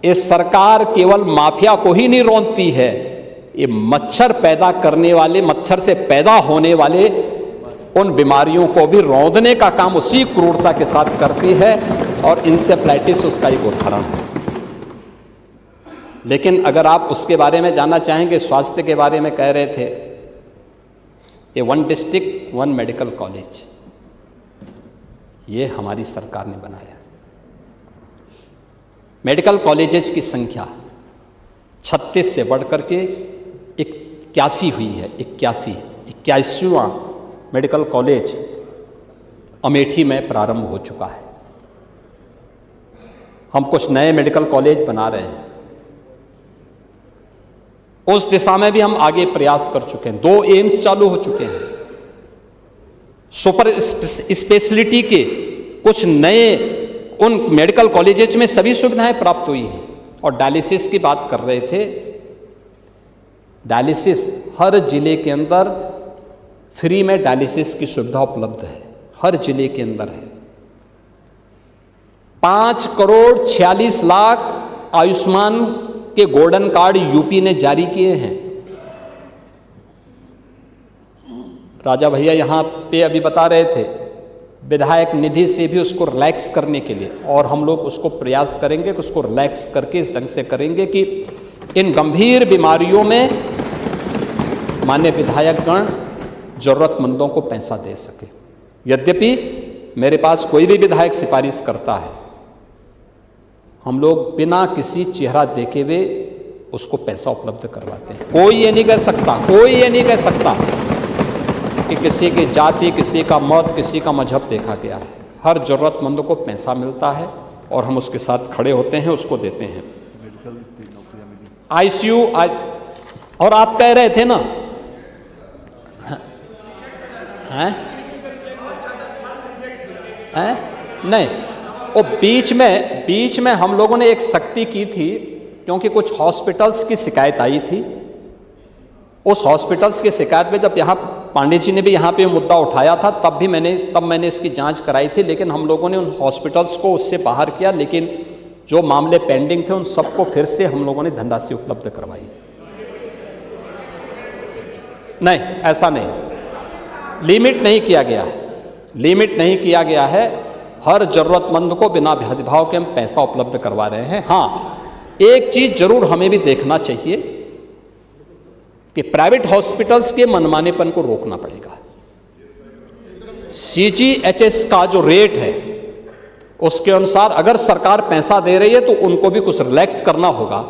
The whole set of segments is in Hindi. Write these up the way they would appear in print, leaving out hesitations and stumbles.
ये सरकार केवल माफिया को ही नहीं रोकती है, ये मच्छर पैदा करने वाले, मच्छर से पैदा होने वाले उन बीमारियों को भी रौंदने का काम उसी क्रूरता के साथ करती है, और इंसेफ्लाइटिस उसका एक उदाहरण है। लेकिन अगर आप उसके बारे में जानना चाहेंगे, स्वास्थ्य के बारे में कह रहे थे, ये 1 डिस्ट्रिक्ट 1 मेडिकल कॉलेज, ये हमारी सरकार ने बनाया। मेडिकल कॉलेजेस की संख्या 36 से बढ़कर के 81 हुई है। 81वां मेडिकल कॉलेज अमेठी में प्रारंभ हो चुका है। हम कुछ नए मेडिकल कॉलेज बना रहे हैं, उस दिशा में भी हम आगे प्रयास कर चुके हैं। 2 एम्स चालू हो चुके हैं, सुपर स्पेशलिटी के कुछ नए उन मेडिकल कॉलेजेस में सभी सुविधाएं प्राप्त हुई हैं। और डायलिसिस की बात कर रहे थे, डायलिसिस हर जिले के अंदर फ्री में डायलिसिस की सुविधा उपलब्ध है, हर जिले के अंदर है। 5,46,00,000 आयुष्मान के गोल्डन कार्ड यूपी ने जारी किए हैं। राजा भैया यहाँ पे अभी बता रहे थे, विधायक निधि से भी उसको रिलैक्स करने के लिए, और हम लोग उसको प्रयास करेंगे कि उसको रिलैक्स करके इस ढंग से करेंगे कि इन गंभीर बीमारियों में माननीय विधायकगण जरूरतमंदों को पैसा दे सके। यद्यपि मेरे पास कोई भी विधायक सिफारिश करता है, हम लोग बिना किसी चेहरा देखे हुए उसको पैसा उपलब्ध करवाते हैं। कोई ये नहीं कह सकता कि किसी की जाति, किसी का मत, किसी का मजहब देखा गया है। हर जरूरतमंद को पैसा मिलता है और हम उसके साथ खड़े होते हैं, उसको देते हैं। आईसीयू और आप कह रहे थे ना, हैं? नहीं, और बीच में हम लोगों ने एक सख्ती की थी, क्योंकि कुछ हॉस्पिटल्स की शिकायत आई थी। उस हॉस्पिटल्स की शिकायत में जब यहाँ पांडे जी ने भी यहाँ पे मुद्दा उठाया था, तब मैंने इसकी जांच कराई थी। लेकिन हम लोगों ने उन हॉस्पिटल्स को उससे बाहर किया, लेकिन जो मामले पेंडिंग थे उन सबको फिर से हम लोगों ने धनराशि उपलब्ध करवाई। नहीं, ऐसा नहीं, लिमिट नहीं किया गया है। हर जरूरतमंद को बिना भेदभाव के हम पैसा उपलब्ध करवा रहे हैं। हाँ, एक चीज जरूर हमें भी देखना चाहिए कि प्राइवेट हॉस्पिटल्स के मनमानेपन को रोकना पड़ेगा। CGHS का जो रेट है उसके अनुसार अगर सरकार पैसा दे रही है तो उनको भी कुछ रिलैक्स करना होगा,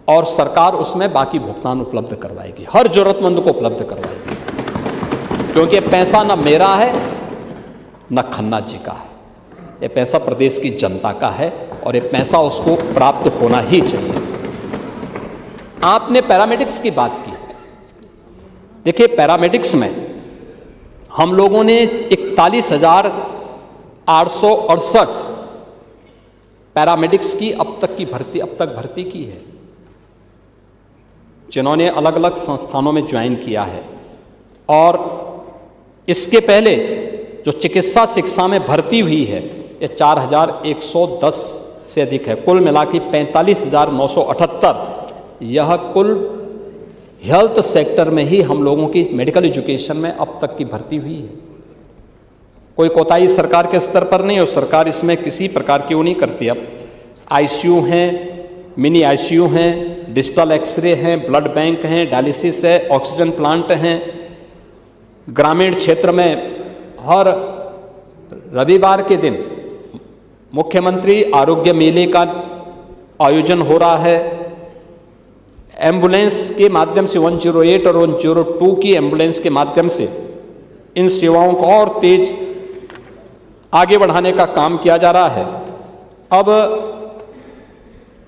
और सरकार उसमें बाकी भुगतान उपलब्ध करवाएगी, हर जरूरतमंद को उपलब्ध करवाएगी। क्योंकि पैसा न मेरा है न खन्ना जी का है, ये पैसा प्रदेश की जनता का है, और ये पैसा उसको प्राप्त होना ही चाहिए। आपने पैरामेडिक्स की बात की। देखिए, पैरामेडिक्स में हम लोगों ने 41,868 पैरामेडिक्स की अब तक भर्ती की है, जिन्होंने अलग अलग संस्थानों में ज्वाइन किया है। और इसके पहले जो चिकित्सा शिक्षा में भर्ती हुई है, ये 4,110 से अधिक है। कुल मिला के 45,978 यह कुल हेल्थ सेक्टर में ही हम लोगों की मेडिकल एजुकेशन में अब तक की भर्ती हुई है। कोई कोताही सरकार के स्तर पर नहीं, और सरकार इसमें किसी प्रकार की वो नहीं करती। अब आईसीयू हैं, मिनी आईसीयू हैं, डिजिटल एक्सरे हैं, ब्लड बैंक हैं, डायलिसिस है, ऑक्सीजन प्लांट हैं। ग्रामीण क्षेत्र में हर रविवार के दिन मुख्यमंत्री आरोग्य मेले का आयोजन हो रहा है। एम्बुलेंस के माध्यम से 108 और 102 की एम्बुलेंस के माध्यम से इन सेवाओं को और तेज आगे बढ़ाने का काम किया जा रहा है। अब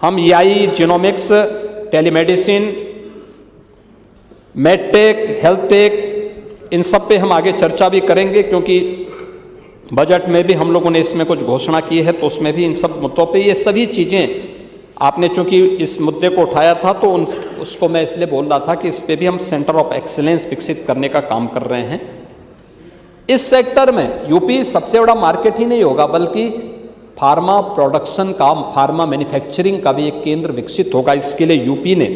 हम AI, genomics, telemedicine, medtech, healthtech, इन सब पे हम आगे चर्चा भी करेंगे, क्योंकि बजट में भी हम लोगों ने इसमें कुछ घोषणा की है, तो उसमें भी इन सब मुद्दों पे ये सभी चीज़ें आपने चूंकि इस मुद्दे को उठाया था, तो उसको मैं इसलिए बोल रहा था कि इस पे भी हम सेंटर ऑफ एक्सीलेंस विकसित करने का काम कर रहे हैं। इस सेक्टर में यूपी सबसे बड़ा मार्केट ही नहीं होगा, बल्कि फार्मा प्रोडक्शन का, फार्मा मैन्युफैक्चरिंग का भी एक केंद्र विकसित होगा। इसके लिए यूपी ने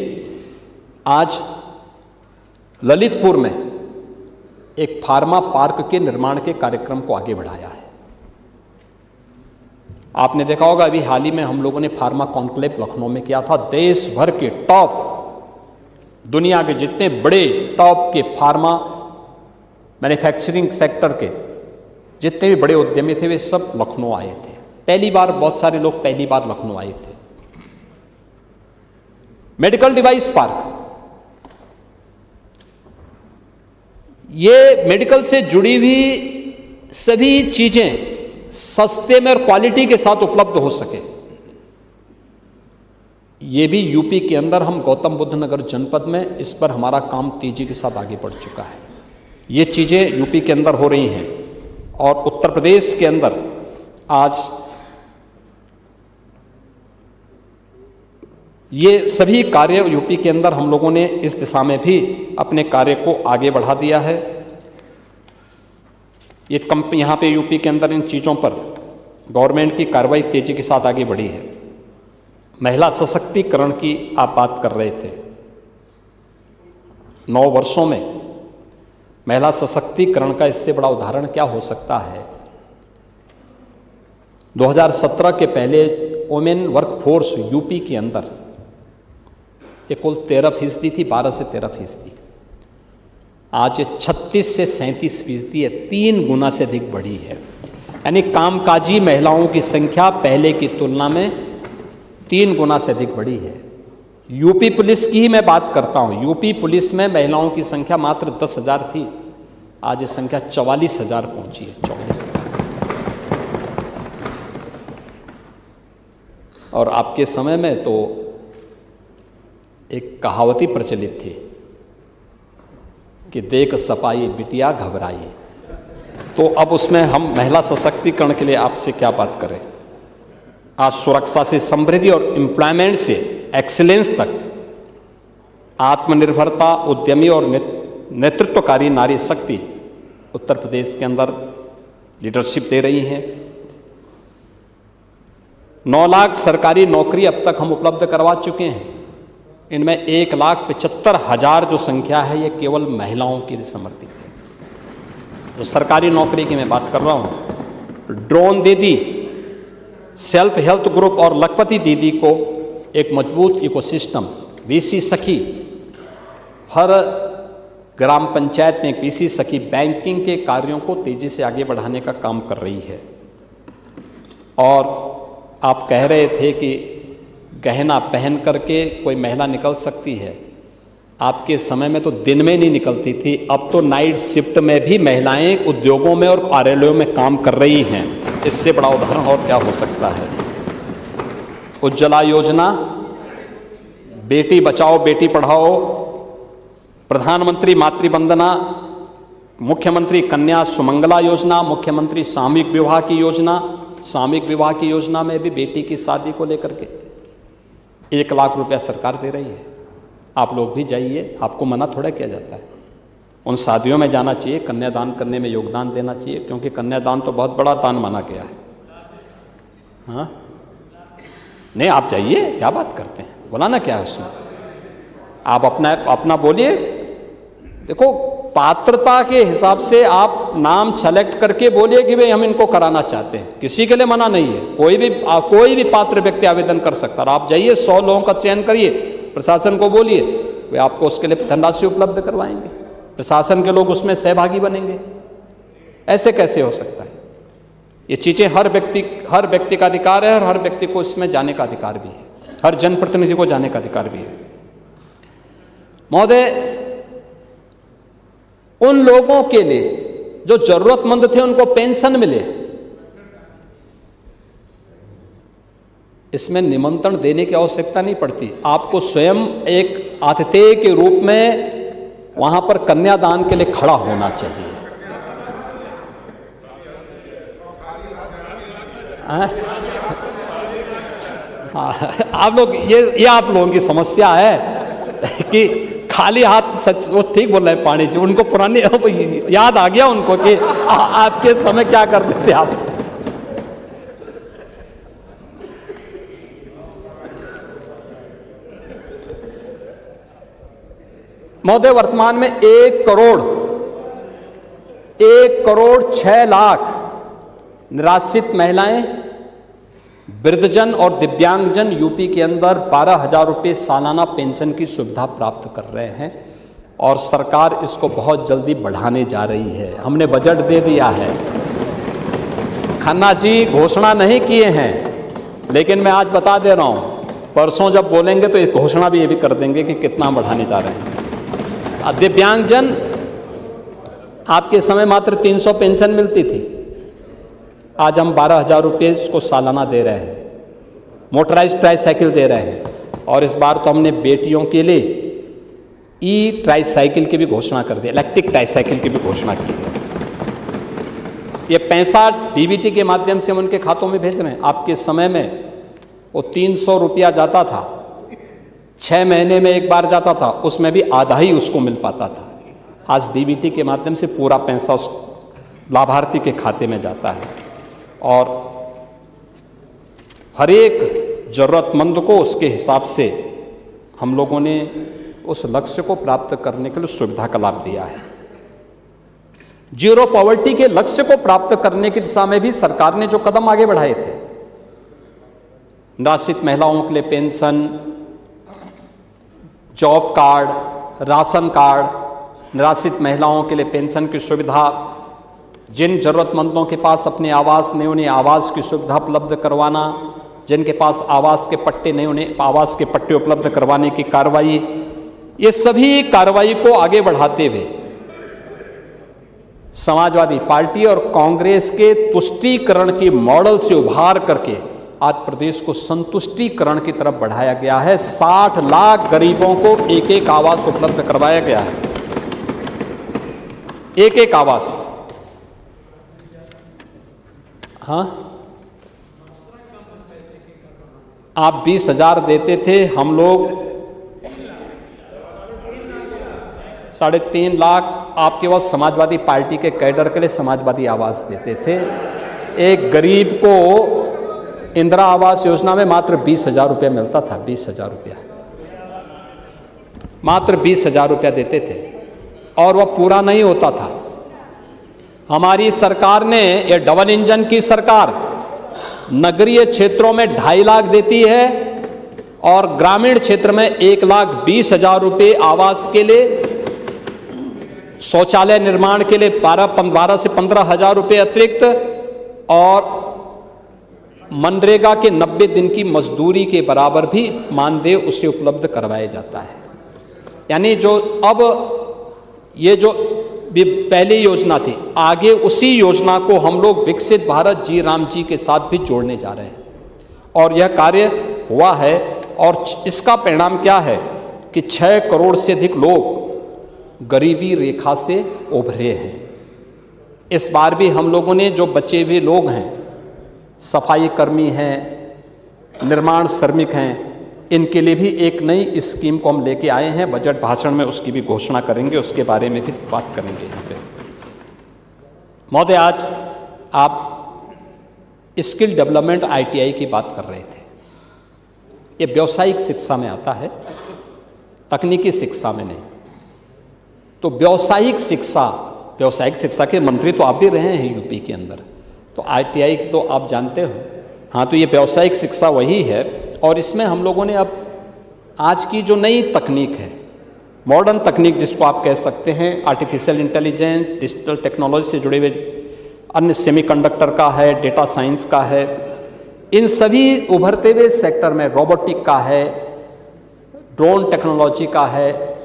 आज ललितपुर में एक फार्मा पार्क के निर्माण के कार्यक्रम को आगे बढ़ाया है। आपने देखा होगा अभी हाल ही में हम लोगों ने फार्मा कॉन्क्लेव लखनऊ में किया था। देश भर के टॉप, दुनिया के जितने बड़े टॉप के फार्मा मैन्युफैक्चरिंग सेक्टर के जितने भी बड़े उद्यमी थे वे सब लखनऊ आए थे। पहली बार, बहुत सारे लोग पहली बार लखनऊ आए थे। मेडिकल डिवाइस पार्क, ये मेडिकल से जुड़ी हुई सभी चीजें सस्ते में और क्वालिटी के साथ उपलब्ध हो सके, ये भी यूपी के अंदर हम गौतम बुद्ध नगर जनपद में इस पर हमारा काम तेजी के साथ आगे बढ़ चुका है। ये चीजें यूपी के अंदर हो रही हैं और उत्तर प्रदेश के अंदर आज ये सभी कार्य यूपी के अंदर हम लोगों ने इस दिशा में भी अपने कार्य को आगे बढ़ा दिया है। ये यहाँ पे यूपी के अंदर इन चीज़ों पर गवर्नमेंट की कार्रवाई तेजी के साथ आगे बढ़ी है। महिला सशक्तिकरण की आप बात कर रहे थे। 9 वर्षों में महिला सशक्तिकरण का इससे बड़ा उदाहरण क्या हो सकता है। 2017 के पहले वुमेन वर्कफोर्स यूपी के अंदर ये कुल 13% थी, 12 से 13%। आज ये 36 से 37% है, 3 गुना से अधिक बढ़ी है। यानी कामकाजी महिलाओं की संख्या पहले की तुलना में 3 गुना से अधिक बढ़ी है। यूपी पुलिस की ही मैं बात करता हूँ। यूपी पुलिस में महिलाओं की संख्या मात्र 10,000 थी, आज ये संख्या 44,000 पहुंची है। 44,000। और आपके समय में तो एक कहावती प्रचलित थी कि देख सपाई बिटिया घबराई। तो अब उसमें हम महिला सशक्तिकरण के लिए आपसे क्या बात करें। आज सुरक्षा से समृद्धि और एम्प्लॉयमेंट से एक्सीलेंस तक आत्मनिर्भरता, उद्यमी और नेतृत्वकारी नारी शक्ति उत्तर प्रदेश के अंदर लीडरशिप दे रही हैं। 9 लाख सरकारी नौकरी अब तक हम उपलब्ध करवा चुके हैं। इनमें 1,75,000 जो संख्या है ये केवल महिलाओं के लिए समर्पित है। जो सरकारी नौकरी की मैं बात कर रहा हूँ, ड्रोन दीदी, सेल्फ हेल्थ ग्रुप और लखपति दीदी को एक मजबूत इकोसिस्टम, वीसी सखी, हर ग्राम पंचायत में एक वीसी सखी बैंकिंग के कार्यों को तेजी से आगे बढ़ाने का काम कर रही है। और आप कह रहे थे कि गहना पहन करके कोई महिला निकल सकती है। आपके समय में तो दिन में नहीं निकलती थी, अब तो नाइट शिफ्ट में भी महिलाएं उद्योगों में और कार्यालयों में काम कर रही हैं। इससे बड़ा उदाहरण और क्या हो सकता है। उज्ज्वला योजना, बेटी बचाओ बेटी पढ़ाओ, प्रधानमंत्री मातृवंदना, मुख्यमंत्री कन्या सुमंगला योजना, मुख्यमंत्री सामूहिक विवाह की योजना। सामूहिक विवाह की योजना में भी बेटी की शादी को लेकर के 1 लाख रुपया सरकार दे रही है। आप लोग भी जाइए, आपको मना थोड़ा किया जाता है। उन शादियों में जाना चाहिए, कन्यादान करने में योगदान देना चाहिए, क्योंकि कन्यादान तो बहुत बड़ा दान माना गया है। हाँ नहीं, आप जाइए, क्या बात करते हैं, बुलाना क्या है उसमें। आप अपना बोलिए। देखो, पात्रता के हिसाब से आप नाम सेलेक्ट करके बोलिए कि भाई हम इनको कराना चाहते हैं, किसी के लिए मना नहीं है। कोई भी पात्र व्यक्ति आवेदन कर सकता है। आप जाइए, 100 लोगों का चयन करिए, प्रशासन को बोलिए, वे आपको उसके लिए धनराशि उपलब्ध करवाएंगे, प्रशासन के लोग उसमें सहभागी बनेंगे। ऐसे कैसे हो सकता है। ये चीज़ें हर व्यक्ति का अधिकार है और हर व्यक्ति को इसमें जाने का अधिकार भी है, हर जनप्रतिनिधि को जाने का अधिकार भी है। महोदय, उन लोगों के लिए जो जरूरतमंद थे उनको पेंशन मिले, इसमें निमंत्रण देने की आवश्यकता नहीं पड़ती। आपको स्वयं एक आतिथेय के रूप में वहां पर कन्यादान के लिए खड़ा होना चाहिए। आप लोग ये आप लोगों की समस्या है कि खाली हाथ, सच वो ठीक बोल रहे हैं पाणी जी, उनको पुरानी याद आ गया उनको कि आपके समय क्या करते थे आप। महोदय, वर्तमान में 1,06,00,000 निराश्रित महिलाएं, वृद्धजन और दिव्यांगजन यूपी के अंदर 12,000 रुपये सालाना पेंशन की सुविधा प्राप्त कर रहे हैं और सरकार इसको बहुत जल्दी बढ़ाने जा रही है। हमने बजट दे दिया है। खन्ना जी घोषणा नहीं किए हैं, लेकिन मैं आज बता दे रहा हूं, परसों जब बोलेंगे तो एक घोषणा भी ये भी कर देंगे कि कितना बढ़ाने जा रहे हैं। दिव्यांगजन, आपके समय मात्र 300 पेंशन मिलती थी, आज हम 12,000 रुपये इसको सालाना दे रहे हैं। मोटराइज्ड ट्राईसाइकिल दे रहे हैं और इस बार तो हमने बेटियों के लिए ई ट्राईसाइकिल की भी घोषणा कर दी, इलेक्ट्रिक ट्राईसाइकिल की भी घोषणा की है। ये पैसा डीबीटी के माध्यम से हम उनके खातों में भेज रहे हैं। आपके समय में वो 300 रुपया जाता था, 6 महीने में एक बार जाता था, उसमें भी आधा ही उसको मिल पाता था। आज डीबीटी के माध्यम से पूरा पैसा उस लाभार्थी के खाते में जाता है और हर एक जरूरतमंद को उसके हिसाब से हम लोगों ने उस लक्ष्य को प्राप्त करने के लिए सुविधा का लाभ दिया है। जीरो पॉवर्टी के लक्ष्य को प्राप्त करने की दिशा में भी सरकार ने जो कदम आगे बढ़ाए थे, निराश्रित महिलाओं के लिए pension, job card, ration card, निराश्रित महिलाओं के लिए पेंशन की सुविधा, जिन जरूरतमंदों के पास अपने आवास नहीं उन्हें आवास की सुविधा उपलब्ध करवाना, जिनके पास आवास के पट्टे नहीं उन्हें आवास के पट्टे उपलब्ध करवाने की कार्रवाई, ये सभी कार्रवाई को आगे बढ़ाते हुए समाजवादी पार्टी और कांग्रेस के तुष्टीकरण के मॉडल से उभार करके आज प्रदेश को संतुष्टीकरण की तरफ बढ़ाया गया है। 60 लाख गरीबों को एक एक आवास उपलब्ध करवाया गया है, एक एक आवास। हाँ, आप 20,000 देते थे, हम लोग 3.5 लाख आप केवल समाजवादी पार्टी के कैडर के लिए समाजवादी आवास देते थे। एक गरीब को इंदिरा आवास योजना में मात्र 20,000 रुपया मिलता था, 20,000 रुपया, मात्र 20,000 रुपया देते थे और वह पूरा नहीं होता था। हमारी सरकार ने, ये डबल इंजन की सरकार, नगरीय क्षेत्रों में 2.5 लाख देती है और ग्रामीण क्षेत्र में 1,20,000 रुपये आवास के लिए, शौचालय निर्माण के लिए 12 से 15,000 रुपये अतिरिक्त और मनरेगा के 90 दिन की मजदूरी के बराबर भी मानदेय उसे उपलब्ध करवाया जाता है। यानी जो अब ये जो पहली योजना थी, आगे उसी योजना को हम लोग विकसित भारत जी राम जी के साथ भी जोड़ने जा रहे हैं और यह कार्य हुआ है। और इसका परिणाम क्या है कि 6 करोड़ से अधिक लोग गरीबी रेखा से उभरे हैं। इस बार भी हम लोगों ने जो बचे हुए लोग हैं, सफाई कर्मी हैं, निर्माण श्रमिक हैं, इनके लिए भी एक नई स्कीम को हम लेके आए हैं। बजट भाषण में उसकी भी घोषणा करेंगे, उसके बारे में भी बात करेंगे यहाँ पे। महोदय, आज आप स्किल डेवलपमेंट ITI की बात कर रहे थे। ये व्यावसायिक शिक्षा में आता है, तकनीकी शिक्षा में नहीं। तो व्यावसायिक शिक्षा के मंत्री तो आप भी रहे हैं यूपी के अंदर, तो ITI की तो आप जानते हो। हाँ, तो ये व्यावसायिक शिक्षा वही है और इसमें हम लोगों ने अब आज की जो नई तकनीक है, मॉडर्न तकनीक जिसको आप कह सकते हैं, आर्टिफिशियल इंटेलिजेंस, डिजिटल टेक्नोलॉजी से जुड़े हुए अन्य सेमीकंडक्टर का है, डेटा साइंस का है, इन सभी उभरते हुए सेक्टर में रोबोटिक का है, ड्रोन टेक्नोलॉजी का है,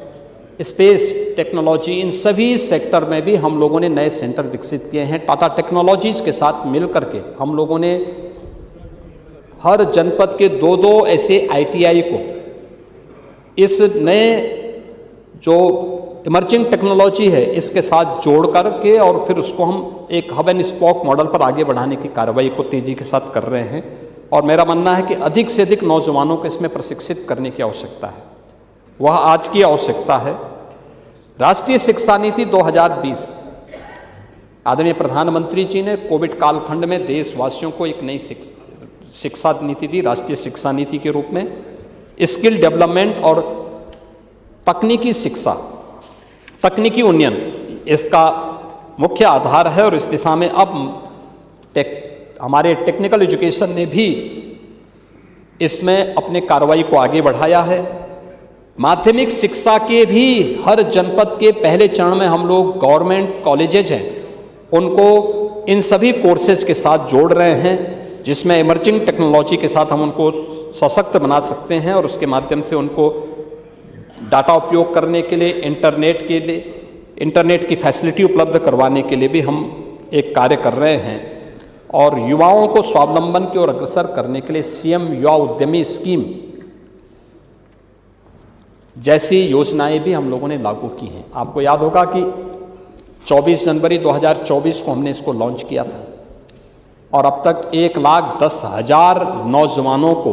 स्पेस टेक्नोलॉजी, इन सभी सेक्टर में भी हम लोगों ने नए सेंटर विकसित किए हैं। टाटा टेक्नोलॉजीज के साथ मिल करके हम लोगों ने हर जनपद के 2-2 ऐसे ITI को इस नए जो इमर्जिंग टेक्नोलॉजी है इसके साथ जोड़ करके और फिर उसको हम एक हब एंड स्पोक मॉडल पर आगे बढ़ाने की कार्रवाई को तेजी के साथ कर रहे हैं। और मेरा मानना है कि अधिक से अधिक नौजवानों को इसमें प्रशिक्षित करने की आवश्यकता है, वह आज की आवश्यकता है। राष्ट्रीय शिक्षा नीति 2020, आदरणीय प्रधानमंत्री जी ने कोविड कालखंड में देशवासियों को एक नई शिक्षा नीति दी, राष्ट्रीय शिक्षा नीति के रूप में। स्किल डेवलपमेंट और तकनीकी शिक्षा तकनीकी उन्नयन इसका मुख्य आधार है और इस दिशा में अब हमारे टेक्निकल एजुकेशन ने भी इसमें अपने कार्रवाई को आगे बढ़ाया है। माध्यमिक शिक्षा के भी हर जनपद के पहले चरण में हम लोग गवर्नमेंट कॉलेजेज हैं उनको इन सभी कोर्सेज के साथ जोड़ रहे हैं, जिसमें इमर्जिंग टेक्नोलॉजी के साथ हम उनको सशक्त बना सकते हैं और उसके माध्यम से उनको डाटा उपयोग करने के लिए इंटरनेट की फैसिलिटी उपलब्ध करवाने के लिए भी हम एक कार्य कर रहे हैं। और युवाओं को स्वावलंबन की ओर अग्रसर करने के लिए सीएम युवा उद्यमी स्कीम जैसी योजनाएं भी हम लोगों ने लागू की हैं। आपको याद होगा कि 24 जनवरी 2024 को हमने इसको लॉन्च किया था और अब तक 1,10,000 नौजवानों को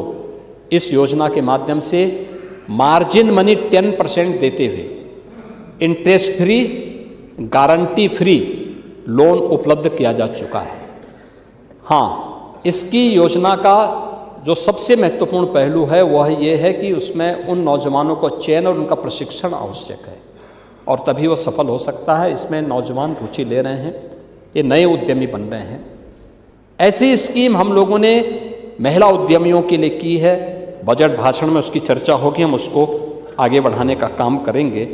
इस योजना के माध्यम से मार्जिन मनी 10% देते हुए interest free, guarantee free loan उपलब्ध किया जा चुका है। हाँ, इसकी योजना का जो सबसे महत्वपूर्ण पहलू है वह ये है कि उसमें उन नौजवानों को चयन और उनका प्रशिक्षण आवश्यक है और तभी वो सफल हो सकता है। इसमें नौजवान रुचि ले रहे हैं, ये नए उद्यमी बन रहे हैं। ऐसी स्कीम हम लोगों ने महिला उद्यमियों के लिए की है। बजट भाषण में उसकी चर्चा होगी, हम उसको आगे बढ़ाने का काम करेंगे।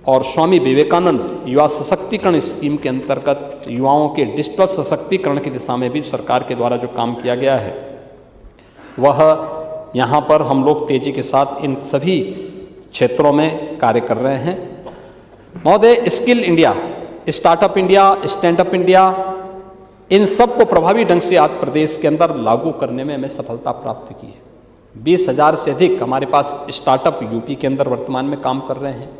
और स्वामी विवेकानंद युवा सशक्तिकरण स्कीम के अंतर्गत युवाओं के डिजिटल सशक्तिकरण की दिशा में भी सरकार के द्वारा जो काम किया गया है वह यहाँ पर हम लोग तेजी के साथ इन सभी क्षेत्रों में कार्य कर रहे हैं। महोदय, Skill India, Startup India, Stand Up India, इन सब को प्रभावी ढंग से आज प्रदेश के अंदर लागू करने में हमें सफलता प्राप्त की है। 20,000 से अधिक हमारे पास स्टार्टअप यूपी के अंदर वर्तमान में काम कर रहे हैं।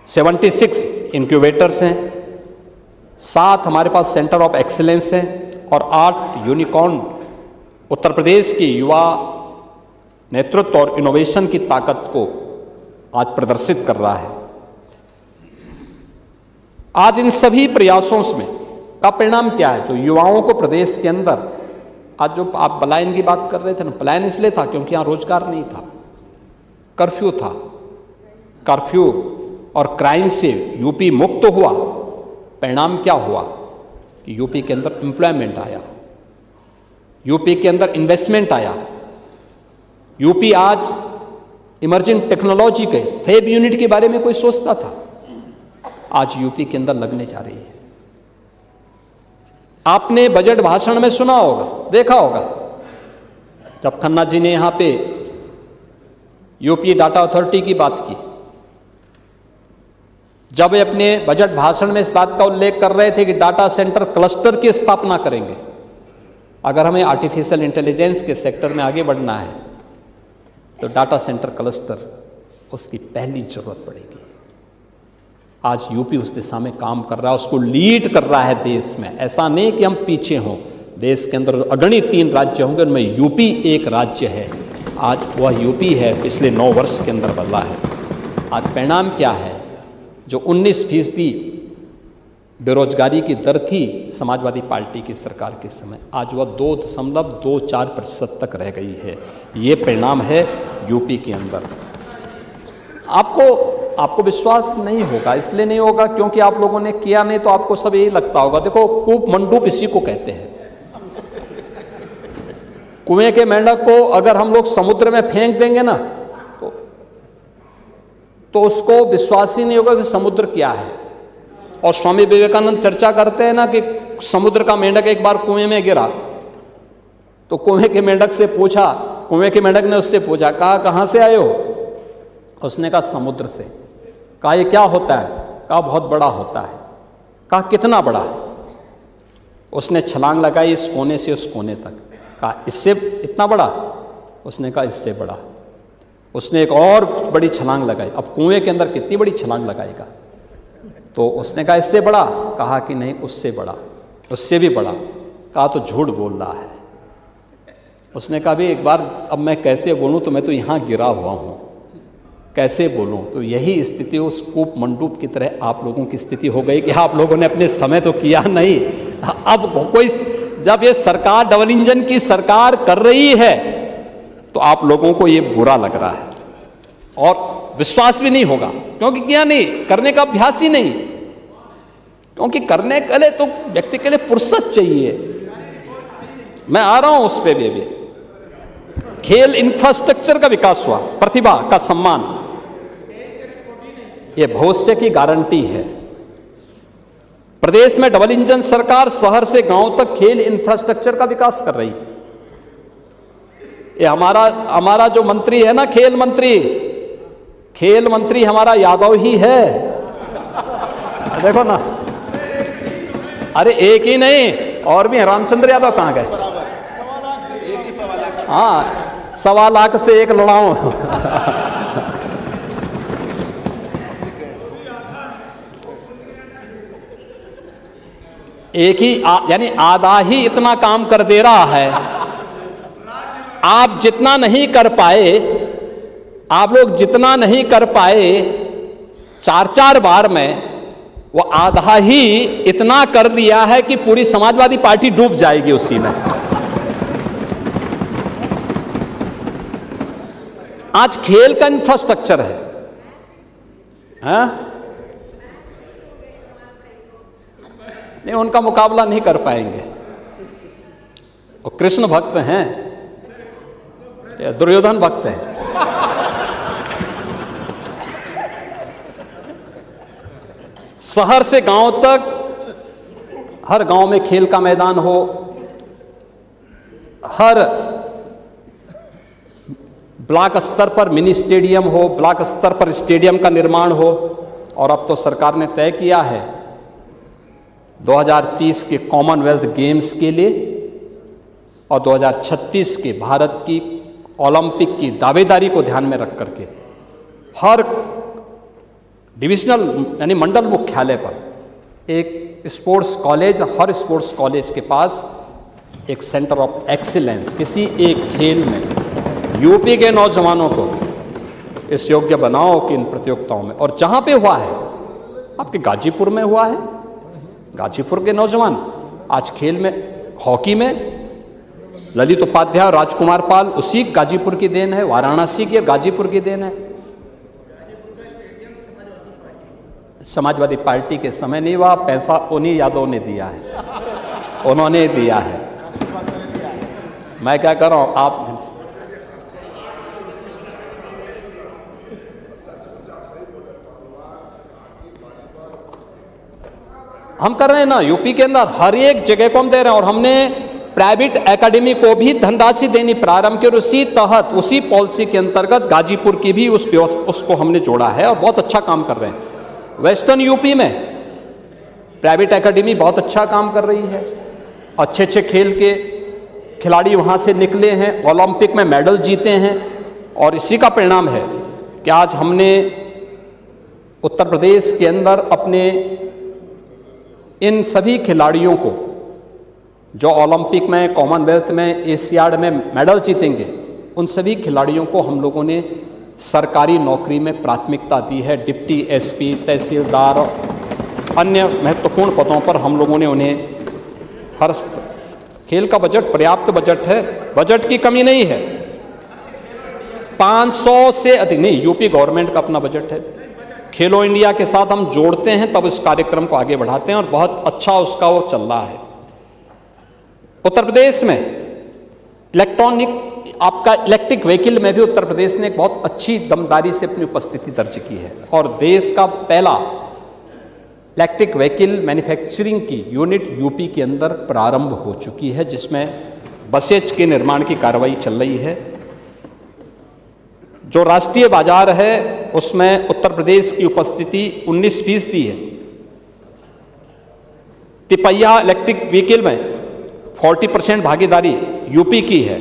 76 इंक्यूबेटर्स हैं, 7 हमारे पास सेंटर ऑफ एक्सीलेंस हैं और 8 यूनिकॉर्न उत्तर प्रदेश के युवा नेतृत्व और इनोवेशन की ताकत को आज प्रदर्शित कर रहा है। आज इन सभी प्रयासों में का परिणाम क्या है? जो युवाओं को प्रदेश के अंदर, आज जो आप पलायन की बात कर रहे थे ना, पलायन इसलिए था क्योंकि यहाँ रोजगार नहीं था, कर्फ्यू था। कर्फ्यू और क्राइम से यूपी मुक्त हुआ। परिणाम क्या हुआ कि यूपी के अंदर एम्प्लॉयमेंट आया, यूपी के अंदर इन्वेस्टमेंट आया। यूपी आज इमर्जिंग टेक्नोलॉजी के फैब यूनिट के बारे में कोई सोचता था, आज यूपी के अंदर लगने जा रही है। आपने बजट भाषण में सुना होगा, देखा होगा, जब खन्ना जी ने यहां पे यूपी डाटा अथॉरिटी की बात की, जब वे अपने बजट भाषण में इस बात का उल्लेख कर रहे थे कि डाटा सेंटर क्लस्टर की स्थापना करेंगे। अगर हमें आर्टिफिशियल इंटेलिजेंस के सेक्टर में आगे बढ़ना है तो डाटा सेंटर क्लस्टर उसकी पहली जरूरत पड़ेगी। आज यूपी उस दिशा में काम कर रहा है, उसको लीड कर रहा है देश में। ऐसा नहीं कि हम पीछे हों, देश के अंदर अगणित 3 राज्य होंगे, उनमें यूपी एक राज्य है। आज वह यूपी है, पिछले 9 वर्ष के अंदर बदला है। आज परिणाम क्या है? जो 19% बेरोजगारी की दर थी समाजवादी पार्टी की सरकार के समय, आज वह 2.24% तक रह गई है। ये परिणाम है यूपी के अंदर। आपको विश्वास नहीं होगा, इसलिए नहीं होगा क्योंकि आप लोगों ने किया नहीं, तो आपको सब यही लगता होगा। देखो, कूप मंडूप इसी को कहते हैं। कुएं के मेंढक को अगर हम लोग समुद्र में फेंक देंगे ना तो उसको विश्वास ही नहीं होगा कि समुद्र क्या है। और स्वामी विवेकानंद चर्चा करते हैं ना कि समुद्र का मेंढक एक बार कुएं में गिरा तो कुएं के मेंढक से पूछा, कुएं के मेंढक ने उससे पूछा, कहा कहां से आए हो? उसने कहा समुद्र से। कहा ये क्या होता है? कहा बहुत बड़ा होता है। कहा कितना बड़ा? उसने छलांग लगाई इस कोने से उस कोने तक। कहा इससे इतना बड़ा? उसने कहा इससे बड़ा। उसने एक और बड़ी छलांग लगाई। अब कुएं के अंदर कितनी बड़ी छलांग लगाएगा? तो उसने कहा इससे बड़ा। कहा कि नहीं उससे बड़ा, उससे भी बड़ा। कहा तो झूठ बोल रहा है। उसने कहा भी एक बार अब मैं कैसे बोलूं, तो मैं तो यहाँ गिरा हुआ हूँ, कैसे बोलूं? तो यही स्थिति उस कूप मंडूप की तरह आप लोगों की स्थिति हो गई कि आप लोगों ने अपने समय तो किया नहीं। अब कोई, जब ये सरकार डबल इंजन की सरकार कर रही है तो आप लोगों को ये बुरा लग रहा है। और विश्वास भी नहीं होगा, क्योंकि क्या नहीं, करने का अभ्यास ही नहीं। क्योंकि करने के लिए तो व्यक्ति के लिए फुर्सत चाहिए। मैं आ रहा हूं उस पर भी। खेल इंफ्रास्ट्रक्चर का विकास हुआ, प्रतिभा का सम्मान, यह भविष्य की गारंटी है। प्रदेश में डबल इंजन सरकार शहर से गांव तक खेल इंफ्रास्ट्रक्चर का विकास कर रही है। ये हमारा जो मंत्री है ना, खेल मंत्री हमारा यादव ही है। देखो ना, अरे एक ही नहीं, और भी रामचंद्र यादव कहां गए? हाँ, 1.25 लाख से एक लड़ाऊं। एक ही यानी आधा ही इतना काम कर दे रहा है। आप जितना नहीं कर पाए, आप लोग जितना नहीं कर पाए 4-4 बार में, वो आधा ही इतना कर दिया है कि पूरी समाजवादी पार्टी डूब जाएगी उसी में। आज खेल का इंफ्रास्ट्रक्चर है, हाँ? नहीं, उनका मुकाबला नहीं कर पाएंगे। वो कृष्ण भक्त हैं या दुर्योधन भक्त हैं? शहर से गांव तक, हर गांव में खेल का मैदान हो, हर ब्लॉक स्तर पर मिनी स्टेडियम हो, ब्लॉक स्तर पर स्टेडियम का निर्माण हो। और अब तो सरकार ने तय किया है 2030 के कॉमनवेल्थ गेम्स के लिए और 2036 के भारत की ओलंपिक की दावेदारी को ध्यान में रख करके हर डिविजनल यानी मंडल मुख्यालय पर एक स्पोर्ट्स कॉलेज, हर स्पोर्ट्स कॉलेज के पास एक सेंटर ऑफ एक्सीलेंस किसी एक खेल में यूपी के नौजवानों को इस योग्य बनाओ कि इन प्रतियोगिताओं में। और जहां पे हुआ है, आपके गाजीपुर में हुआ है, गाजीपुर के नौजवान आज खेल में, हॉकी में ललित उपाध्याय और राजकुमार पाल उसी गाजीपुर की देन है, वाराणसी की गाजीपुर की देन है। समाजवादी पार्टी के समय नहीं हुआ, पैसा उन्हीं यादव ने दिया है, उन्होंने दिया है। मैं क्या कर रहा हूं, आप हम कर रहे हैं ना, यूपी के अंदर हर एक जगह को हम दे रहे हैं। और हमने प्राइवेट एकेडमी को भी धनराशि देनी प्रारंभ की और उसी तहत, उसी पॉलिसी के अंतर्गत गाजीपुर की भी उसको हमने जोड़ा है और बहुत अच्छा काम कर रहे हैं। वेस्टर्न यूपी में प्राइवेट एकेडमी बहुत अच्छा काम कर रही है, अच्छे अच्छे खेल के खिलाड़ी वहाँ से निकले हैं, ओलंपिक में मेडल जीते हैं। और इसी का परिणाम है कि आज हमने उत्तर प्रदेश के अंदर अपने इन सभी खिलाड़ियों को जो ओलंपिक में, कॉमनवेल्थ में, एशियाड में मेडल जीतेंगे, उन सभी खिलाड़ियों को हम लोगों ने सरकारी नौकरी में प्राथमिकता दी है। डिप्टी एसपी, तहसीलदार और अन्य महत्वपूर्ण पदों पर हम लोगों ने उन्हें हर खेल का बजट पर्याप्त बजट है, बजट की कमी नहीं है। 500 से अधिक नहीं, यूपी गवर्नमेंट का अपना बजट है। खेलो इंडिया के साथ हम जोड़ते हैं तब इस कार्यक्रम को आगे बढ़ाते हैं और बहुत अच्छा उसका वो चल रहा है। उत्तर प्रदेश में इलेक्ट्रिक व्हीकल में भी उत्तर प्रदेश ने एक बहुत अच्छी दमदारी से अपनी उपस्थिति दर्ज की है और देश का पहला इलेक्ट्रिक व्हीकल मैन्युफैक्चरिंग की यूनिट यूपी के अंदर प्रारंभ हो चुकी है, जिसमें बसेज के निर्माण की कार्रवाई चल रही है। जो राष्ट्रीय बाजार है उसमें उत्तर प्रदेश की उपस्थिति 19% है। तिपैया इलेक्ट्रिक व्हीकल में 40% भागीदारी यूपी की है।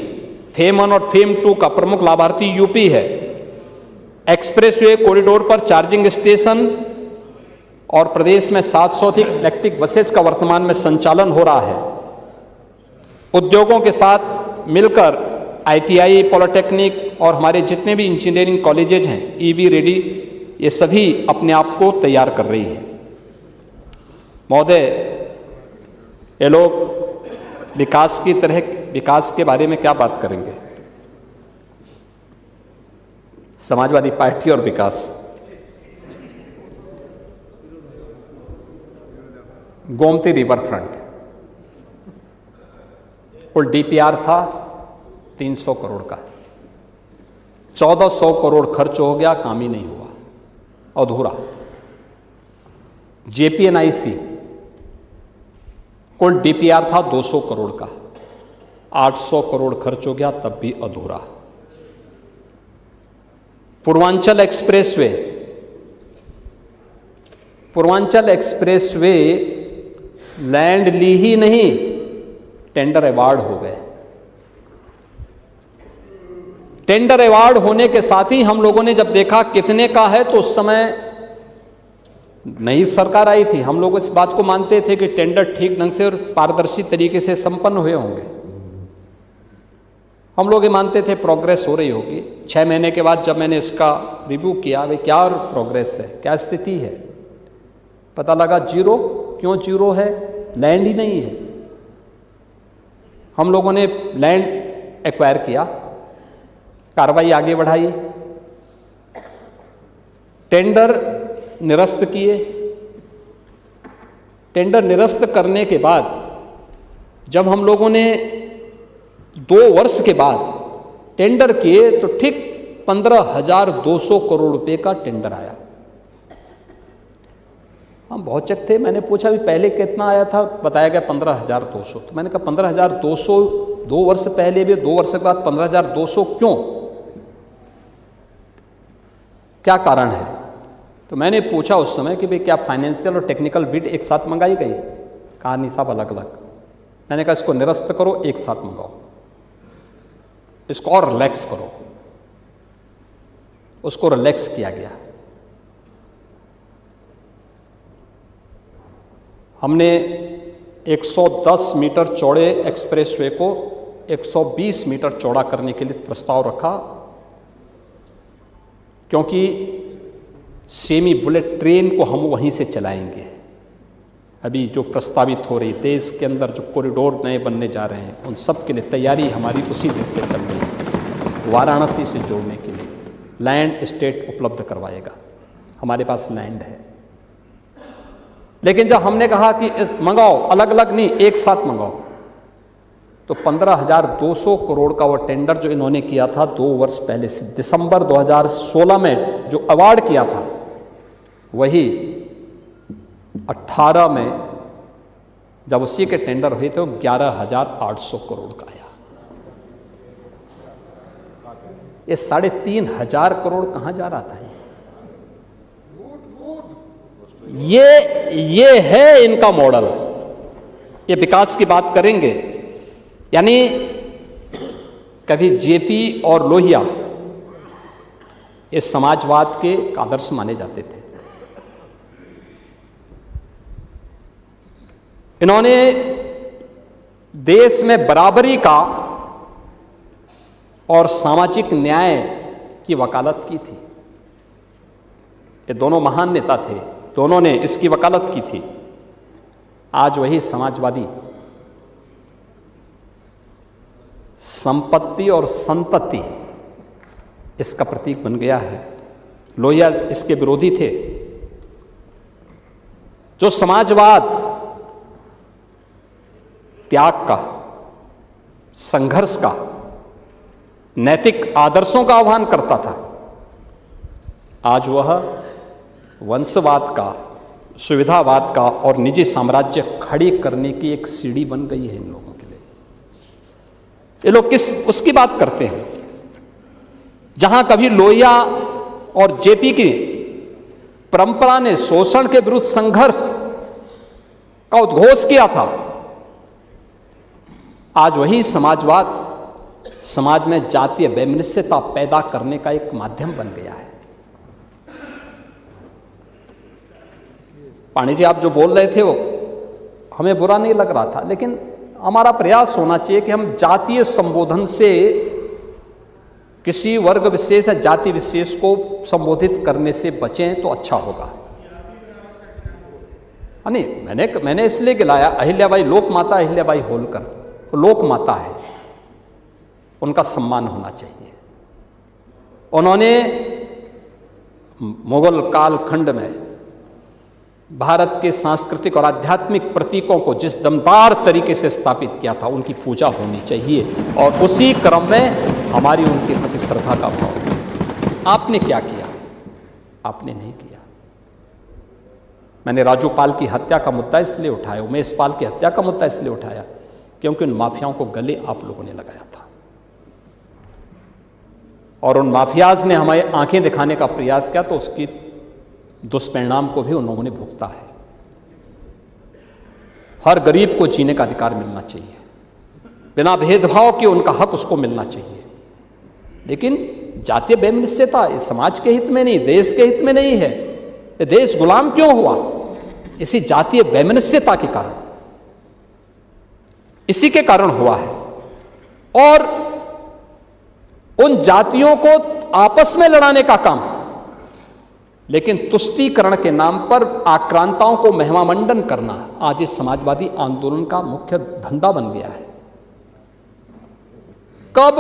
फेम 1 और फेम 2 का प्रमुख लाभार्थी यूपी है। एक्सप्रेसवे कॉरिडोर पर चार्जिंग स्टेशन और प्रदेश में 700 अधिक इलेक्ट्रिक बसेज का वर्तमान में संचालन हो रहा है। उद्योगों के साथ मिलकर ITI, पॉलिटेक्निक और हमारे जितने भी इंजीनियरिंग कॉलेजेज हैं, EV रेडी, ये सभी अपने आप को तैयार कर रही है। महोदय, ये लोग विकास के बारे में क्या बात करेंगे? समाजवादी पार्टी और विकास। गोमती रिवर फ्रंट, कुल डीपीआर था 300 करोड़ का, 1400 करोड़ खर्च हो गया, काम ही नहीं हुआ, अधूरा। जेपीएनआईसी, कुल डीपीआर था 200 करोड़ का, 800 करोड़ खर्च हो गया, तब भी अधूरा। Purvanchal expressway, Purvanchal expressway land ली ही नहीं, टेंडर अवार्ड हो गए। टेंडर अवार्ड होने के साथ ही हम लोगों ने जब देखा कितने का है, तो उस समय नई सरकार आई थी, हम लोग इस बात को मानते थे कि टेंडर ठीक ढंग से और पारदर्शी तरीके से संपन्न हुए होंगे। हम लोग ये मानते थे प्रोग्रेस हो रही होगी। 6 महीने के बाद जब मैंने इसका रिव्यू किया, भाई क्या प्रोग्रेस है, क्या स्थिति है, पता लगा जीरो। क्यों जीरो है? लैंड ही नहीं है। हम लोगों ने लैंड एक्वायर किया, कार्रवाई आगे बढ़ाई, टेंडर निरस्त किए। टेंडर निरस्त करने के बाद जब हम लोगों ने 2 वर्ष के बाद टेंडर किए, तो ठीक 15,200 करोड़ रुपए का टेंडर आया। हम बहुत चक थे, मैंने पूछा भी पहले कितना आया था, बताया गया 15,200। तो मैंने कहा 15,200 2 वर्ष पहले भी, 2 वर्ष के बाद 15,200 क्यों, क्या कारण है? तो मैंने पूछा उस समय कि भाई क्या फाइनेंशियल और टेक्निकल बिड एक साथ मंगाई गई? कहा नहीं साहब, अलग अलग। मैंने कहा इसको निरस्त करो, एक साथ मंगाओ, इसको और रिलैक्स करो। उसको रिलैक्स किया गया। हमने 110 मीटर चौड़े एक्सप्रेसवे को 120 मीटर चौड़ा करने के लिए प्रस्ताव रखा, क्योंकि सेमी बुलेट ट्रेन को हम वहीं से चलाएंगे। अभी जो प्रस्तावित हो रही देश के अंदर जो कॉरिडोर नए बनने जा रहे हैं, उन सब के लिए तैयारी हमारी उसी देश से चल रही है। वाराणसी से जोड़ने के लिए लैंड स्टेट उपलब्ध करवाएगा, हमारे पास लैंड है। लेकिन जब हमने कहा कि मंगाओ, अलग अलग नहीं, एक साथ मंगाओ, तो 15,200 करोड़ का वो टेंडर जो इन्होंने किया था 2 वर्ष पहले से, दिसंबर 2016 में जो अवार्ड किया था, वही 18 में जब उसी के टेंडर हुए थे, वो 11,800 करोड़ का आया। ये 3,500 करोड़ कहां जा रहा था? ये है इनका मॉडल। ये विकास की बात करेंगे, यानी कभी जेपी और लोहिया ये समाजवाद के आदर्श माने जाते थे। इन्होंने देश में बराबरी का और सामाजिक न्याय की वकालत की थी। ये दोनों महान नेता थे, दोनों ने इसकी वकालत की थी। आज वही समाजवादी संपत्ति और संतति इसका प्रतीक बन गया है। लोहिया इसके विरोधी थे। जो समाजवाद त्याग का, संघर्ष का, नैतिक आदर्शों का आह्वान करता था, आज वह वंशवाद का, सुविधावाद का और निजी साम्राज्य खड़ी करने की एक सीढ़ी बन गई है इन लोगों के लिए। ये लोग किस उसकी बात करते हैं? जहां कभी लोहिया और जेपी की परंपरा ने शोषण के विरुद्ध संघर्ष का उद्घोष किया था, आज वही समाजवाद समाज में जातीय वैमनस्यता पैदा करने का एक माध्यम बन गया है। पाणी जी, आप जो बोल रहे थे वो हमें बुरा नहीं लग रहा था, लेकिन हमारा प्रयास होना चाहिए कि हम जातीय संबोधन से किसी वर्ग विशेष या जाति विशेष को संबोधित करने से बचें तो अच्छा होगा। नहीं, मैंने इसलिए गिलाया अहिल्याबाई, लोक माता अहिल्याबाई होलकर, वो लोक माता है, उनका सम्मान होना चाहिए। उन्होंने मुगल कालखंड में भारत के सांस्कृतिक और आध्यात्मिक प्रतीकों को जिस दमदार तरीके से स्थापित किया था, उनकी पूजा होनी चाहिए और उसी क्रम में हमारी उनके प्रति श्रद्धा का भाव। आपने क्या किया? आपने नहीं किया। मैंने राजू पाल की हत्या का मुद्दा इसलिए उठाया, उमेश पाल की हत्या का मुद्दा इसलिए उठाया क्योंकि उन माफियाओं को गले आप लोगों ने लगाया था और उन माफियाज ने हमें आंखें दिखाने का प्रयास किया, तो उसकी दुष्परिणाम को भी उन्होंने भुगता है। हर गरीब को जीने का अधिकार मिलना चाहिए, बिना भेदभाव के उनका हक उसको मिलना चाहिए। लेकिन जातीय वैमनस्यता इस समाज के हित में नहीं, देश के हित में नहीं है। ये देश गुलाम क्यों हुआ? इसी जातीय वैमनस्यता के कारण, इसी के कारण हुआ है। और उन जातियों को आपस में लड़ाने का काम, लेकिन तुष्टीकरण के नाम पर आक्रांताओं को महिमामंडन करना आज इस समाजवादी आंदोलन का मुख्य धंधा बन गया है। कब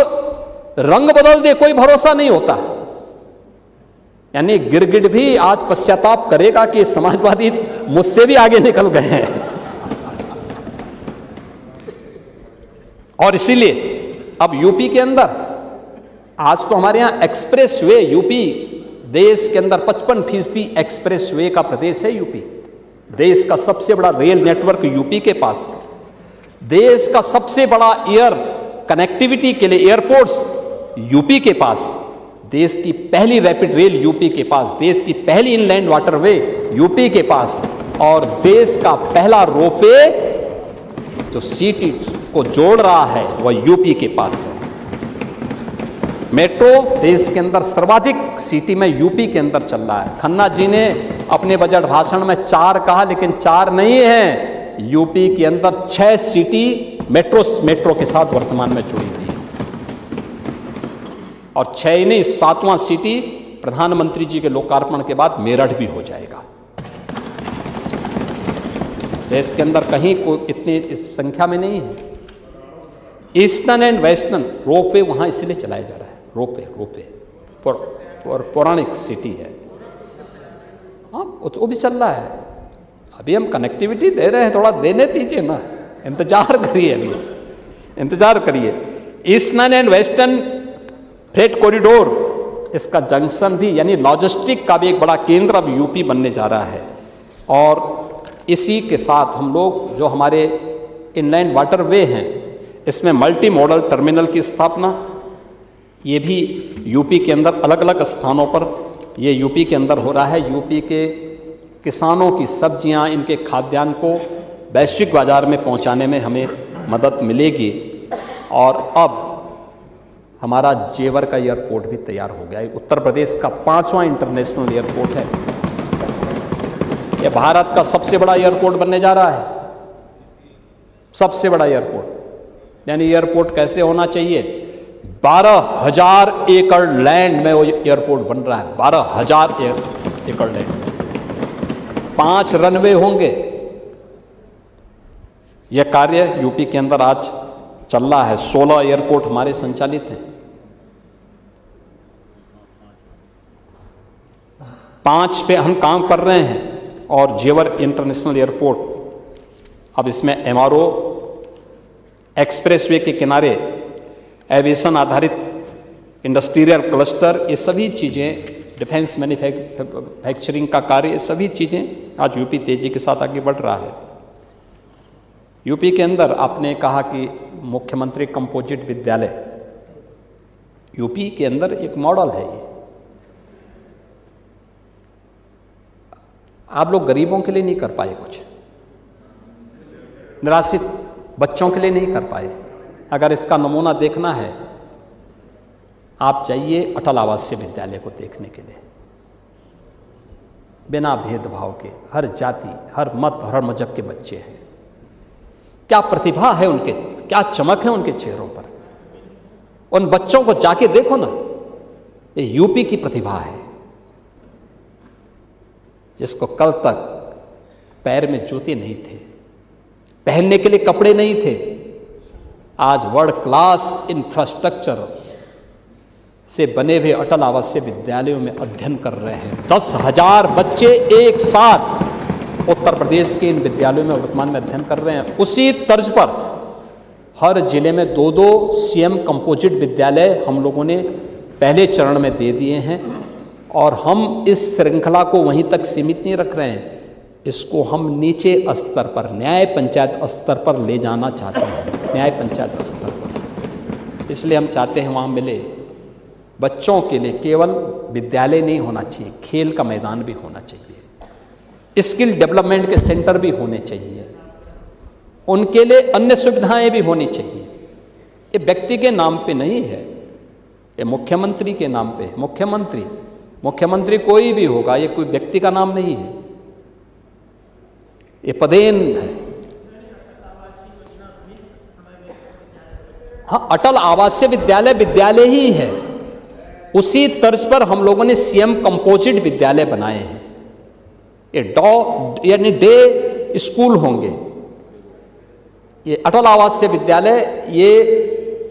रंग बदल दे कोई भरोसा नहीं होता। यानी गिरगिट भी आज पश्चाताप करेगा कि समाजवादी मुझसे भी आगे निकल गए हैं। और इसीलिए अब यूपी के अंदर, आज तो हमारे यहां एक्सप्रेस वे, यूपी देश के अंदर 55% एक्सप्रेस वे का प्रदेश है यूपी। देश का सबसे बड़ा रेल नेटवर्क यूपी के पास, देश का सबसे बड़ा एयर कनेक्टिविटी के लिए एयरपोर्ट्स यूपी के पास, देश की पहली रैपिड रेल यूपी के पास, देश की पहली इनलैंड वाटरवे यूपी के पास, और देश का पहला रोपवे जो सिटी को जोड़ रहा है वह यूपी के पास है। मेट्रो देश के अंदर सर्वाधिक सिटी में यूपी के अंदर चल रहा है। खन्ना जी ने अपने बजट भाषण में 4 कहा, लेकिन 4 नहीं है, यूपी के अंदर 6 सिटी मेट्रो के साथ वर्तमान में जुड़ी हुई है। और 6 ही नहीं, 7वां सिटी प्रधानमंत्री जी के लोकार्पण के बाद मेरठ भी हो जाएगा। देश के अंदर कहीं को इतनी इस संख्या में नहीं है। ईस्टर्न एंड वेस्टर्न रोपवे वहां इसलिए चलाया जा रहा है। रोपवे पौराणिक सिटी है, हाँ वो भी चल रहा है। अभी हम कनेक्टिविटी दे रहे हैं, थोड़ा देने दीजिए ना, इंतजार करिए, अभी इंतजार करिए। Eastern and western freight corridor, इसका जंक्शन भी यानी लॉजिस्टिक का भी एक बड़ा केंद्र अब यूपी बनने जा रहा है। और इसी के साथ हम लोग जो हमारे इनलैंड वाटरवे हैं, इसमें मल्टी मॉडल टर्मिनल की स्थापना, ये भी यूपी के अंदर अलग अलग स्थानों पर ये यूपी के अंदर हो रहा है। यूपी के किसानों की सब्जियां, इनके खाद्यान्न को वैश्विक बाजार में पहुंचाने में हमें मदद मिलेगी। और अब हमारा जेवर का एयरपोर्ट भी तैयार हो गया है। उत्तर प्रदेश का 5वां इंटरनेशनल एयरपोर्ट है। यह भारत का सबसे बड़ा एयरपोर्ट बनने जा रहा है, सबसे बड़ा एयरपोर्ट। यानी एयरपोर्ट कैसे होना चाहिए? 12,000 एकड़ लैंड में वो एयरपोर्ट बन रहा है। 12,000 एकड़ लैंड में 5 रनवे होंगे। यह कार्य यूपी के अंदर आज चल रहा है। 16 एयरपोर्ट हमारे संचालित हैं। 5 पे हम काम कर रहे हैं। और जेवर इंटरनेशनल एयरपोर्ट अब इसमें MRO, एक्सप्रेसवे के किनारे एविएशन आधारित इंडस्ट्रियल क्लस्टर, ये सभी चीज़ें, डिफेंस मैन्युफैक्चरिंग का कार्य, ये सभी चीज़ें आज यूपी तेजी के साथ आगे बढ़ रहा है। यूपी के अंदर आपने कहा कि मुख्यमंत्री कंपोजिट विद्यालय, यूपी के अंदर एक मॉडल है। ये आप लोग गरीबों के लिए नहीं कर पाए, कुछ निराश्रित बच्चों के लिए नहीं कर पाए। अगर इसका नमूना देखना है, आप जाइए अटल आवासीय विद्यालय को देखने के लिए। बिना भेदभाव के हर जाति, हर मत, हर मजहब के बच्चे हैं। क्या प्रतिभा है उनके, क्या चमक है उनके चेहरों पर। उन बच्चों को जाके देखो ना, ये यूपी की प्रतिभा है, जिसको कल तक पैर में जूते नहीं थे, पहनने के लिए कपड़े नहीं थे, आज वर्ल्ड क्लास इंफ्रास्ट्रक्चर से बने हुए अटल आवासीय विद्यालयों में अध्ययन कर रहे हैं। 10,000 बच्चे एक साथ उत्तर प्रदेश के इन विद्यालयों में वर्तमान में अध्ययन कर रहे हैं। उसी तर्ज पर हर जिले में 2-2 सीएम कंपोजिट विद्यालय हम लोगों ने पहले चरण में दे दिए हैं और हम इस श्रृंखला को वहीं तक सीमित नहीं रख रहे हैं, इसको हम नीचे स्तर पर, न्याय पंचायत स्तर पर ले जाना चाहते हैं, न्याय पंचायत स्तर पर। इसलिए हम चाहते हैं वहाँ मिले बच्चों के लिए केवल विद्यालय नहीं होना चाहिए, खेल का मैदान भी होना चाहिए, स्किल डेवलपमेंट के सेंटर भी होने चाहिए, उनके लिए अन्य सुविधाएं भी होनी चाहिए। ये व्यक्ति के नाम पे नहीं है, ये मुख्यमंत्री के नाम पे है। मुख्यमंत्री कोई भी होगा, ये कोई व्यक्ति का नाम नहीं है, ये पदेन है। हाँ, अटल आवासीय विद्यालय विद्यालय ही है। उसी तर्ज पर हम लोगों ने सीएम कंपोजिट विद्यालय बनाए हैं। ये यानी डे स्कूल होंगे। ये अटल आवासीय विद्यालय ये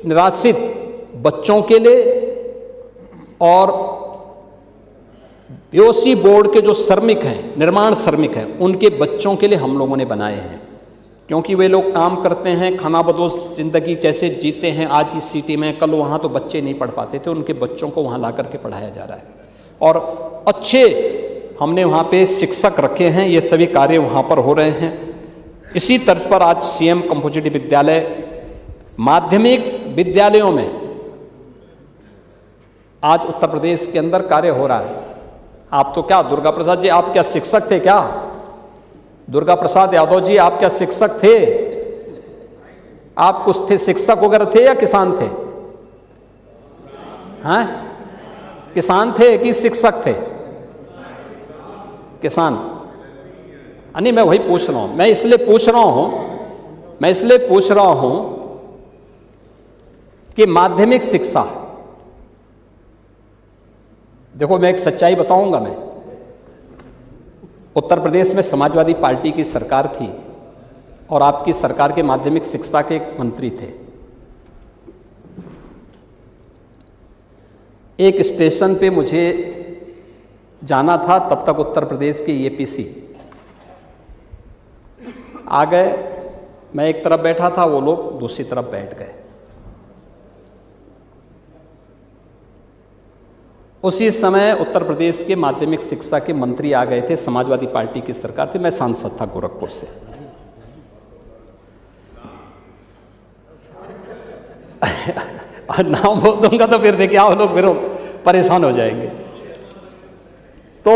निराश्रित बच्चों के लिए और बीओसी बोर्ड के जो श्रमिक हैं, निर्माण श्रमिक हैं, उनके बच्चों के लिए हम लोगों ने बनाए हैं। क्योंकि वे लोग काम करते हैं, खानाबदोश ज़िंदगी जैसे जीते हैं, आज इस सिटी में, कल वहाँ तो बच्चे नहीं पढ़ पाते थे, उनके बच्चों को वहाँ ला करके पढ़ाया जा रहा है। और अच्छे हमने वहाँ पे शिक्षक रखे हैं, ये सभी कार्य वहाँ पर हो रहे हैं। इसी तर्ज पर आज सीएम कंपोजिट विद्यालय माध्यमिक विद्यालयों में आज उत्तर प्रदेश के अंदर कार्य हो रहा है। आप तो क्या दुर्गा प्रसाद जी, आप क्या शिक्षक थे क्या? दुर्गा प्रसाद यादव जी, आप क्या शिक्षक थे? आप कुछ थे, शिक्षक वगैरह थे या किसान थे? हाँ, किसान थे कि शिक्षक थे? किसान। नहीं, मैं वही पूछ रहा हूं, मैं इसलिए पूछ रहा हूं कि माध्यमिक शिक्षा, देखो मैं एक सच्चाई बताऊंगा। मैं उत्तर प्रदेश में समाजवादी पार्टी की सरकार थी और आपकी सरकार के माध्यमिक शिक्षा के मंत्री थे। एक स्टेशन पे मुझे जाना था, तब तक उत्तर प्रदेश के एपीसी आ गए। मैं एक तरफ बैठा था, वो लोग दूसरी तरफ बैठ गए। उसी समय उत्तर प्रदेश के माध्यमिक शिक्षा के मंत्री आ गए थे, समाजवादी पार्टी की सरकार थी, मैं सांसद था गोरखपुर से। नाम बोल दूंगा तो फिर देखिए आप लोग फिर परेशान हो जाएंगे। तो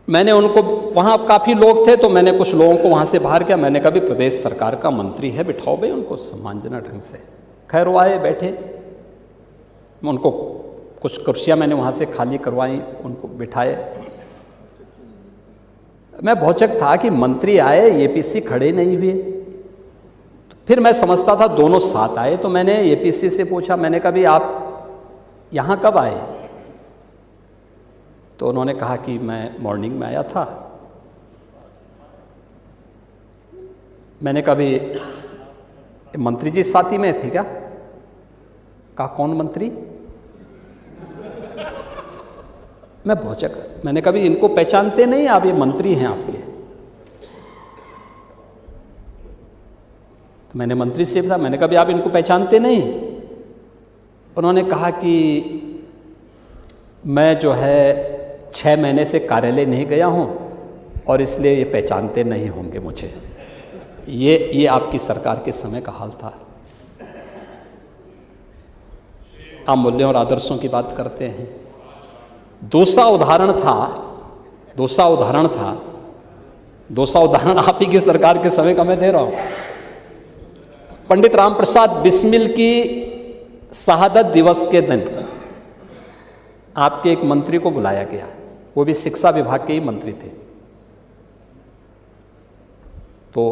मैंने उनको, वहाँ काफ़ी लोग थे, तो मैंने कुछ लोगों को वहाँ से बाहर किया। मैंने कहा भी प्रदेश सरकार का मंत्री है, बिठाओ भाई उनको सम्मानजनक ढंग से। खैर वो आए, बैठे, उनको कुछ कुर्सियाँ मैंने वहाँ से खाली करवाई, उनको बिठाए। मैं भौचक था कि मंत्री आए, एपीसी खड़े नहीं हुए। तो फिर मैं समझता था दोनों साथ आए। तो मैंने एपीसी से पूछा, मैंने कहा भी आप यहाँ कब आए? तो उन्होंने कहा कि मैं मॉर्निंग में आया था। मैंने कहा भी मंत्री जी साथ ही में थे क्या? कहा कौन मंत्री? मैं भौचक, मैंने कहा भी इनको पहचानते नहीं आप, ये मंत्री हैं आपके? तो मैंने मंत्री से पूछा, मैंने कहा भी आप इनको पहचानते नहीं? उन्होंने कहा कि मैं जो है 6 महीने से कार्यालय नहीं गया हूं और इसलिए ये पहचानते नहीं होंगे मुझे। ये आपकी सरकार के समय का हाल था। आप मूल्यों और आदर्शों की बात करते हैं। दूसरा उदाहरण आप ही की सरकार के समय का मैं दे रहा हूं। पंडित राम प्रसाद बिस्मिल की शहादत दिवस के दिन आपके एक मंत्री को बुलाया गया, वो भी शिक्षा विभाग के ही मंत्री थे। तो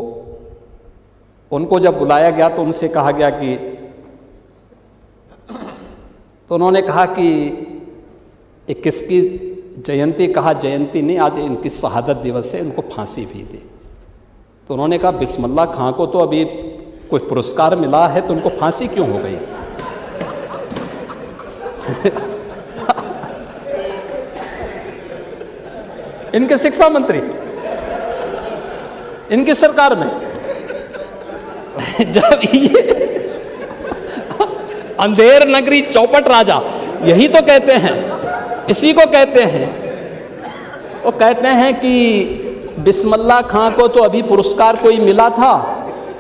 उनको जब बुलाया गया तो उनसे कहा गया कि, तो उन्होंने कहा कि ये किसकी जयंती? कहा जयंती नहीं, आज इनकी शहादत दिवस है, इनको फांसी भी दी। तो उन्होंने कहा बिस्मिल्लाह खां को तो अभी कोई पुरस्कार मिला है तो उनको फांसी क्यों हो गई? इनके शिक्षा मंत्री, इनकी सरकार में जब ये अंधेर नगरी चौपट राजा, यही तो कहते हैं, इसी को कहते हैं। वो कहते हैं कि बिस्मिल्लाह खां को तो अभी पुरस्कार कोई मिला था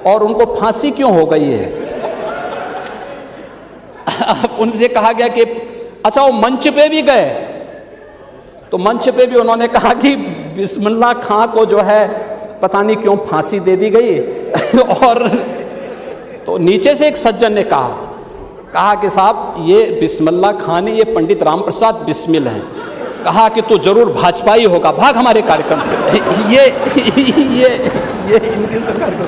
और उनको फांसी क्यों हो गई है। उनसे कहा गया कि अच्छा वो मंच पे भी गए, तो मंच पे भी उन्होंने कहा कि बिस्मिल्लाह खां को जो है पता नहीं क्यों फांसी दे दी गई। और तो नीचे से एक सज्जन ने कहा कि साहब ये बिस्मिल्लाह खां ने, ये पंडित राम प्रसाद बिस्मिल हैं, कहा कि तू जरूर भाजपाई होगा, भाग हमारे कार्यक्रम से। ये इनकी सरकार को।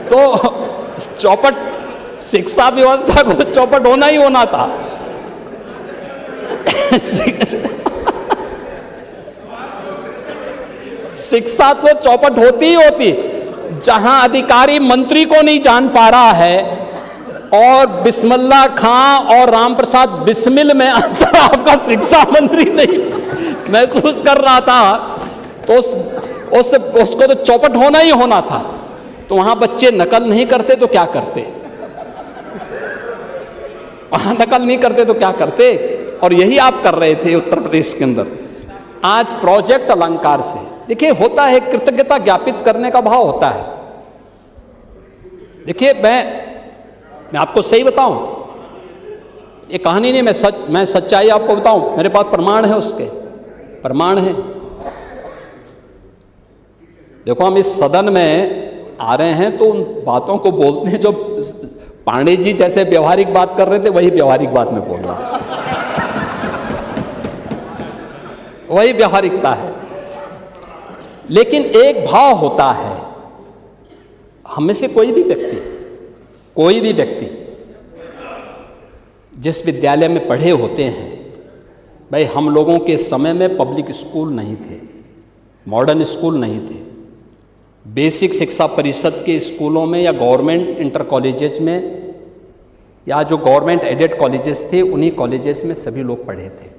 तो चौपट शिक्षा व्यवस्था को चौपट होना ही होना था। शिक्षा तो चौपट होती ही होती। जहां अधिकारी मंत्री को नहीं जान पा रहा है और बिस्मिल्लाह खां और राम प्रसाद बिस्मिल में अंतर आपका शिक्षा मंत्री नहीं महसूस कर रहा था, तो उसको तो चौपट होना ही होना था। तो वहां बच्चे नकल नहीं करते तो क्या करते? वहां नकल नहीं करते तो क्या करते? और यही आप कर रहे थे उत्तर प्रदेश के अंदर। आज प्रोजेक्ट अलंकार से देखिए होता है, कृतज्ञता ज्ञापित करने का भाव होता है। देखिए मैं आपको सही बताऊं, ये कहानी नहीं, मैं सच्चाई आपको बताऊं, मेरे पास प्रमाण है, उसके प्रमाण है। देखो हम इस सदन में आ रहे हैं तो उन बातों को बोलते हैं जो पांडे जी जैसे व्यवहारिक बात कर रहे थे, वही व्यवहारिक बात में बोल रहा, वही व्यवहारिकता है। लेकिन एक भाव होता है, हम में से कोई भी व्यक्ति जिस विद्यालय में पढ़े होते हैं, भाई हम लोगों के समय में पब्लिक स्कूल नहीं थे, मॉडर्न स्कूल नहीं थे। बेसिक शिक्षा परिषद के स्कूलों में या गवर्नमेंट इंटर कॉलेजेस में या जो गवर्नमेंट एडेड कॉलेजेस थे, उन्हीं कॉलेजेस में सभी लोग पढ़े थे।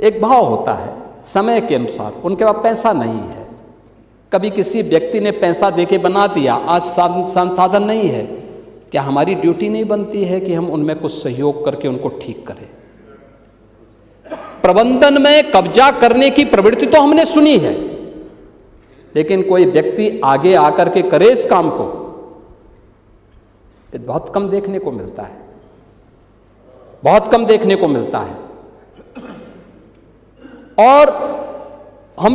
एक भाव होता है समय के अनुसार, उनके पास पैसा नहीं है, कभी किसी व्यक्ति ने पैसा देके बना दिया, आज संसाधन नहीं है, क्या हमारी ड्यूटी नहीं बनती है कि हम उनमें कुछ सहयोग करके उनको ठीक करें? प्रबंधन में कब्जा करने की प्रवृत्ति तो हमने सुनी है, लेकिन कोई व्यक्ति आगे आकर के करे इस काम को, ये बहुत कम देखने को मिलता है, बहुत कम देखने को मिलता है। और